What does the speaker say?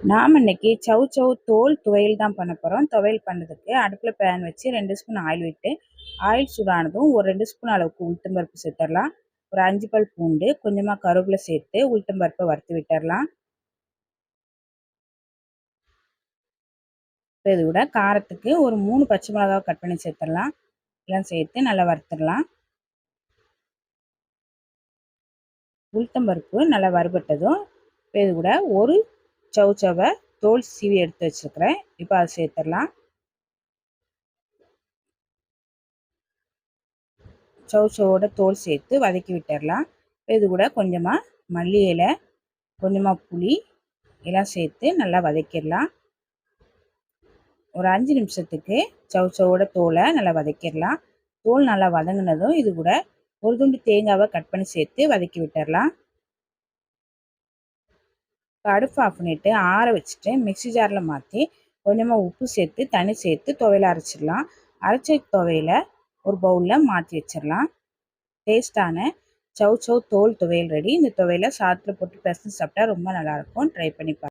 நாம் இன்னைக்கு சௌ தோல் துவையல் தான் பண்ண போகிறோம். துவையல் பண்ணுறதுக்கு அடுப்பில் பேன் வச்சு 2 ஸ்பூன் ஆயில் விட்டு ஆயில் சூடானதும் ஒரு 2 ஸ்பூன் அளவுக்கு உளுத்தம்பருப்பு சேர்த்துடலாம். ஒரு 5 பல் பூண்டு, கொஞ்சமாக கருவேப்பிலை சேர்த்து உளுத்தம்பருப்பை வறுத்து விட்டுடலாம். இது கூட காரத்துக்கு ஒரு 3 பச்சை மிளகாவை கட் பண்ணி சேர்த்துடலாம். எல்லாம் சேர்த்து நல்லா வறுத்துடலாம். உளுத்தம்பருப்பு நல்லா வறுபட்டதும் இது கூட ஒரு சௌவை தோல் சீவி எடுத்து வச்சுருக்கிறேன். இப்போ அதை சேர்த்துடலாம். சௌவோட தோல் சேர்த்து வதக்கி விட்டுடலாம். இது கூட கொஞ்சமாக மல்லி இலை, கொஞ்சமாக புளி எல்லாம் சேர்த்து நல்லா வதக்கிடலாம். ஒரு 5 நிமிஷத்துக்கு சௌவோட தோலை நல்லா வதக்கிடலாம். தோல் நல்லா வதங்கினதும் இது கூட ஒரு துண்டு தேங்காவை கட் பண்ணி சேர்த்து வதக்கி விட்டுடலாம். அடுப்பு ஆஃப் பண்ணிவிட்டு ஆற வச்சுட்டு மிக்ஸி ஜாரில் மாற்றி கொஞ்சமாக உப்பு சேர்த்து தண்ணி சேர்த்து துவையலை அரைச்சிடலாம். அரைச்ச துவையலை ஒரு பவுலில் மாற்றி வச்சிடலாம். டேஸ்டான சௌ தோல் துவையல் ரெடி. இந்த துவையலை சாதத்தில் போட்டு பிசைஞ்சு சாப்பிட்டா ரொம்ப நல்லாயிருக்கும். ட்ரை பண்ணி பாருங்கள்.